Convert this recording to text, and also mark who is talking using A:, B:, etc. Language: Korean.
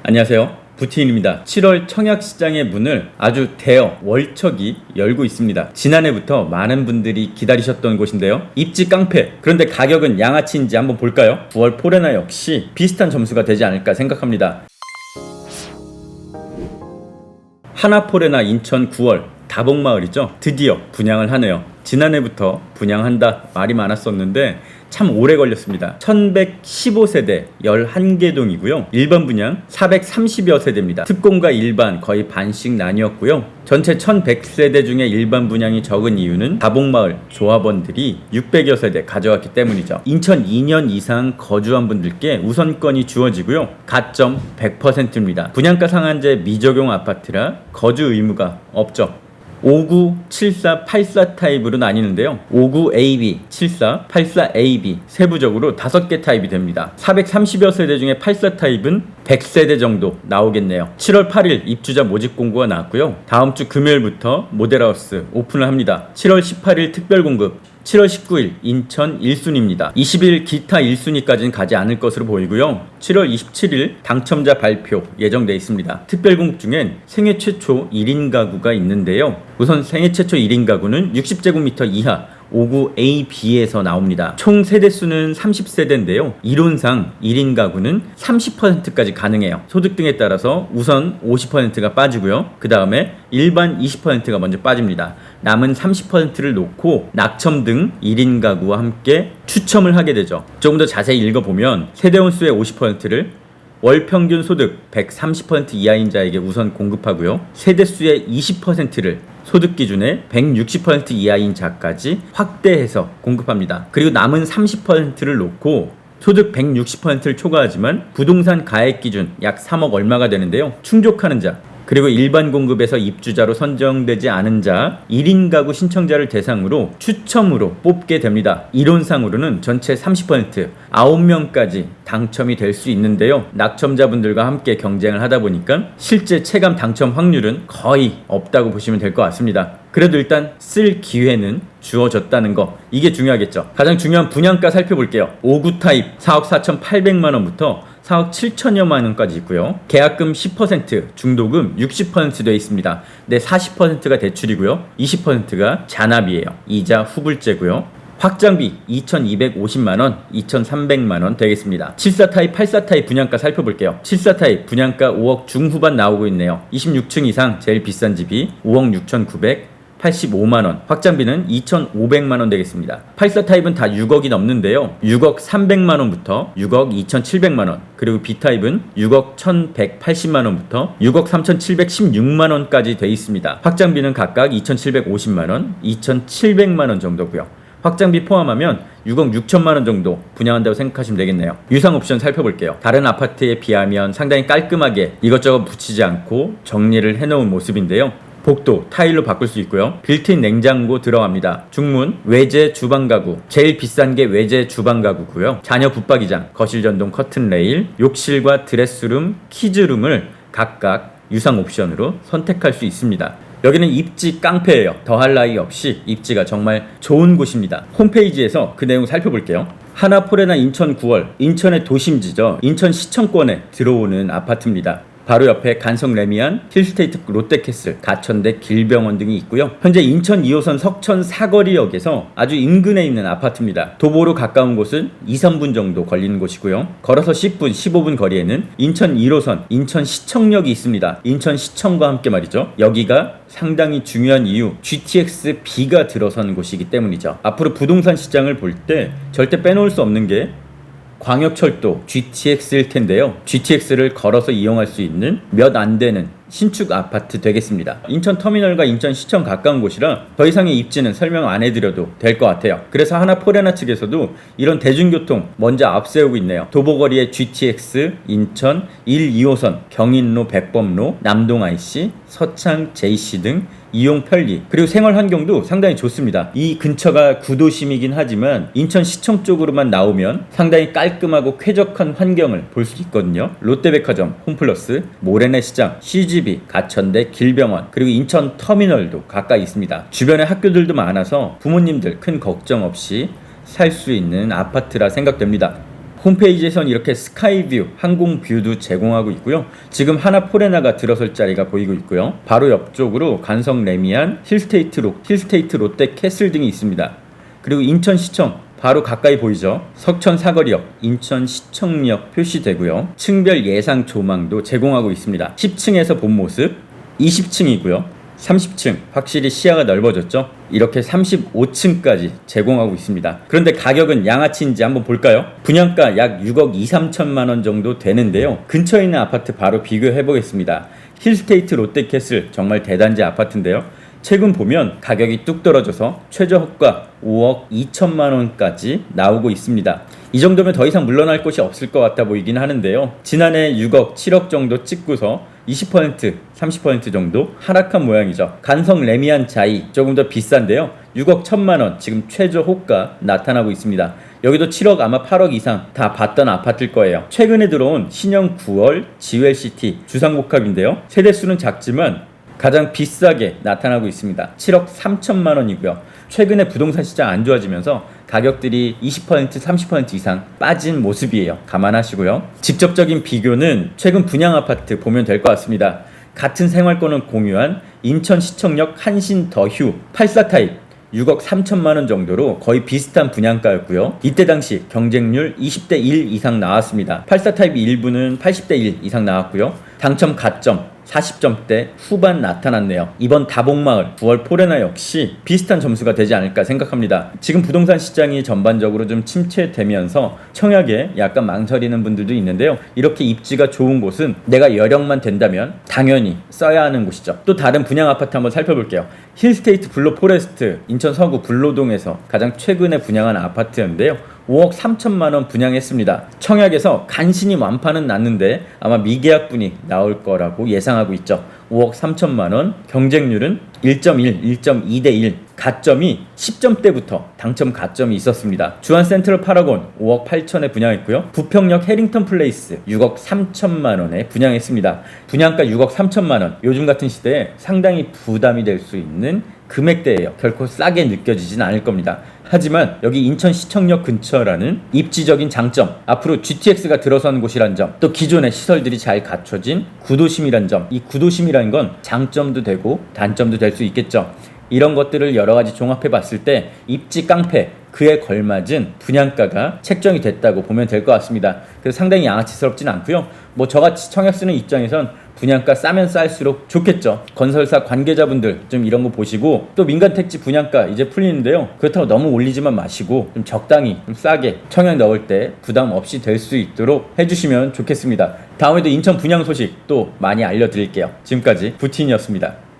A: 안녕하세요. 부티인입니다. 7월 청약시장의 문을 아주 대여 월척이 열고 있습니다. 지난해부터 많은 분들이 기다리셨던 곳인데요. 입지 깡패. 그런데 가격은 양아치인지 한번 볼까요? 9월 포레나 역시 비슷한 점수가 되지 않을까 생각합니다. 하나포레나 인천 9월 다봉마을이죠. 드디어 분양을 하네요. 지난해부터 분양한다 말이 많았었는데 참 오래 걸렸습니다. 1115세대 11개 동이고요. 일반 분양 430여 세대입니다. 특공과 일반 거의 반씩 나뉘었고요. 전체 1100세대 중에 일반 분양이 적은 이유는 다봉마을 조합원들이 600여 세대 가져왔기 때문이죠. 인천 2년 이상 거주한 분들께 우선권이 주어지고요. 가점 100%입니다. 분양가 상한제 미적용 아파트라 거주 의무가 없죠. 59, 74, 84 타입으로 나뉘는데요. 59 AB, 74, 84 AB 세부적으로 5개 타입이 됩니다. 430여 세대 중에 84 타입은 100세대 정도 나오겠네요. 7월 8일 입주자 모집 공고가 나왔고요. 다음 주 금요일부터 모델하우스 오픈을 합니다. 7월 18일 특별 공급, 7월 19일 인천 1순위입니다. 20일 기타 1순위까지는 가지 않을 것으로 보이고요. 7월 27일 당첨자 발표 예정되어 있습니다. 특별 공급 중엔 생애 최초 1인 가구가 있는데요. 우선 생애 최초 1인 가구는 60제곱미터 이하 59AB에서 나옵니다. 총 세대수는 30세대인데요. 이론상 1인 가구는 30%까지 가능해요. 소득 등에 따라서 우선 50%가 빠지고요. 그 다음에 일반 20%가 먼저 빠집니다. 남은 30%를 놓고 낙첨 등 1인 가구와 함께 추첨을 하게 되죠. 조금 더 자세히 읽어보면 세대원 수의 50%를 월 평균 소득 130% 이하인 자에게 우선 공급하고요. 세대수의 20%를 소득 기준의 160% 이하인 자까지 확대해서 공급합니다. 그리고 남은 30%를 놓고 소득 160%를 초과하지만 부동산 가액 기준 약 3억 얼마가 되는데요. 충족하는 자, 그리고 일반 공급에서 입주자로 선정되지 않은 자 1인 가구 신청자를 대상으로 추첨으로 뽑게 됩니다. 이론상으로는 전체 30% 9명까지 당첨이 될 수 있는데요. 낙첨자분들과 함께 경쟁을 하다 보니까 실제 체감 당첨 확률은 거의 없다고 보시면 될 것 같습니다. 그래도 일단 쓸 기회는 주어졌다는 거, 이게 중요하겠죠. 가장 중요한 분양가 살펴볼게요. 59 타입 4억 4,800만원부터 4억 7천여만원까지 있고요. 계약금 10%, 중도금 60% 되어 있습니다. 네, 40%가 대출이고요. 20%가 잔압이에요. 이자 후불제고요. 확장비 2,250만원, 2,300만원 되겠습니다. 74 타입, 84 타입 분양가 살펴볼게요. 74 타입 분양가 5억 중후반 나오고 있네요. 26층 이상 제일 비싼 집이 5억 6,985만원, 확장비는 2,500만원 되겠습니다. 84 타입은 다 6억이 넘는데요. 6억 300만원부터 6억 2,700만원, 그리고 B타입은 6억 1,180만원부터 6억 3,716만원까지 돼 있습니다. 확장비는 각각 2,750만원, 2,700만원 정도고요. 확장비 포함하면 6억 6천만원 정도 분양한다고 생각하시면 되겠네요. 유상 옵션 살펴볼게요. 다른 아파트에 비하면 상당히 깔끔하게 이것저것 붙이지 않고 정리를 해놓은 모습인데요. 복도 타일로 바꿀 수 있고요. 빌트인 냉장고 들어갑니다. 중문, 외제 주방 가구, 제일 비싼 게 외제 주방 가구고요. 자녀 붙박이장, 거실 전동 커튼 레일, 욕실과 드레스룸, 키즈룸을 각각 유상 옵션으로 선택할 수 있습니다. 여기는 입지 깡패예요. 더할 나위 없이 입지가 정말 좋은 곳입니다. 홈페이지에서 그 내용 살펴볼게요. 하나포레나 인천 9월, 인천의 도심지죠. 인천 시청권에 들어오는 아파트입니다. 바로 옆에 간성 레미안, 힐스테이트 롯데캐슬, 가천대 길병원 등이 있고요. 현재 인천 2호선 석천 사거리역에서 아주 인근에 있는 아파트입니다. 도보로 가까운 곳은 2, 3분 정도 걸리는 곳이고요. 걸어서 10분, 15분 거리에는 인천 1호선, 인천시청역이 있습니다. 인천시청과 함께 말이죠. 여기가 상당히 중요한 이유, GTX-B가 들어선 곳이기 때문이죠. 앞으로 부동산 시장을 볼 때 절대 빼놓을 수 없는 게 광역철도 GTX일 텐데요. GTX를 걸어서 이용할 수 있는 몇 안 되는 신축 아파트 되겠습니다. 인천터미널과 인천시청 가까운 곳이라 더 이상의 입지는 설명 안 해드려도 될 것 같아요. 그래서 하나포레나 측에서도 이런 대중교통 먼저 앞세우고 있네요. 도보거리에 GTX, 인천 1, 2호선, 경인로, 백범로, 남동 IC, 서창 JC 등 이용 편리, 그리고 생활 환경도 상당히 좋습니다. 이 근처가 구도심이긴 하지만 인천시청 쪽으로만 나오면 상당히 깔끔하고 쾌적한 환경을 볼 수 있거든요. 롯데백화점, 홈플러스, 모래내 시장, CGV, 가천대 길병원, 그리고 인천터미널도 가까이 있습니다. 주변에 학교들도 많아서 부모님들 큰 걱정 없이 살 수 있는 아파트라 생각됩니다. 홈페이지에선 이렇게 스카이뷰, 항공뷰도 제공하고 있고요. 지금 하나포레나가 들어설 자리가 보이고 있고요. 바로 옆쪽으로 간성 레미안, 힐스테이트 롯데 캐슬 등이 있습니다. 그리고 인천시청 바로 가까이 보이죠. 석천 사거리역, 인천시청역 표시되고요. 층별 예상 조망도 제공하고 있습니다. 10층에서 본 모습, 20층이고요. 30층 확실히 시야가 넓어졌죠. 이렇게 35층까지 제공하고 있습니다. 그런데 가격은 양아치인지 한번 볼까요? 분양가 약 6억 2, 3천만 원 정도 되는데요. 근처에 있는 아파트 바로 비교해 보겠습니다. 힐스테이트 롯데캐슬 정말 대단지 아파트인데요. 최근 보면 가격이 뚝 떨어져서 최저호가 5억 2천만 원까지 나오고 있습니다. 이 정도면 더 이상 물러날 곳이 없을 것 같아 보이긴 하는데요. 지난해 6억, 7억 정도 찍고서 20%, 30% 정도 하락한 모양이죠. 간성 레미안 자이 조금 더 비싼데요. 6억 1천만 원 지금 최저 호가 나타나고 있습니다. 여기도 7억 아마 8억 이상 다 봤던 아파트일 거예요. 최근에 들어온 신형 9월 지웰시티 주상복합인데요. 세대수는 작지만 가장 비싸게 나타나고 있습니다. 7억 3천만 원이고요. 최근에 부동산 시장 안 좋아지면서 가격들이 20%, 30% 이상 빠진 모습이에요. 감안하시고요. 직접적인 비교는 최근 분양 아파트 보면 될 것 같습니다. 같은 생활권을 공유한 인천시청역 한신 더휴 84 타입 6억 3천만 원 정도로 거의 비슷한 분양가였고요. 이때 당시 경쟁률 20대 1 이상 나왔습니다. 84 타입 일부는 80대 1 이상 나왔고요. 당첨 가점 40점대 후반 나타났네요. 이번 다봉마을 9월 포레나 역시 비슷한 점수가 되지 않을까 생각합니다. 지금 부동산 시장이 전반적으로 좀 침체되면서 청약에 약간 망설이는 분들도 있는데요. 이렇게 입지가 좋은 곳은 내가 여력만 된다면 당연히 써야 하는 곳이죠. 또 다른 분양 아파트 한번 살펴볼게요. 힐스테이트 블루 포레스트 인천 서구 불로동에서 가장 최근에 분양한 아파트였는데요. 5억 3천만 원 분양했습니다. 청약에서 간신히 완파는 났는데 아마 미계약분이 나올 거라고 예상하고 있죠. 5억 3천만 원, 경쟁률은 1.1, 1.2대 1, 가점이 10점대부터 당첨 가점이 있었습니다. 주한 센트럴 파라곤 5억 8천에 분양했고요. 부평역 해링턴 플레이스 6억 3천만 원에 분양했습니다. 분양가 6억 3천만 원, 요즘 같은 시대에 상당히 부담이 될 수 있는 금액대예요. 결코 싸게 느껴지진 않을 겁니다. 하지만 여기 인천시청역 근처라는 입지적인 장점, 앞으로 GTX가 들어서는 곳이란 점, 또 기존의 시설들이 잘 갖춰진 구도심이란 점, 이 구도심이라는 건 장점도 되고 단점도 될 수 있겠죠. 이런 것들을 여러 가지 종합해 봤을 때 입지 깡패, 그에 걸맞은 분양가가 책정이 됐다고 보면 될 것 같습니다. 그래서 상당히 양아치스럽진 않고요. 뭐 저같이 청약 쓰는 입장에선 분양가 싸면 쌀수록 좋겠죠. 건설사 관계자분들 좀 이런 거 보시고, 또 민간 택지 분양가 이제 풀리는데요. 그렇다고 너무 올리지만 마시고 좀 적당히 좀 싸게 청약 넣을 때 부담 없이 될 수 있도록 해주시면 좋겠습니다. 다음에도 인천 분양 소식 또 많이 알려드릴게요. 지금까지 부틴이었습니다.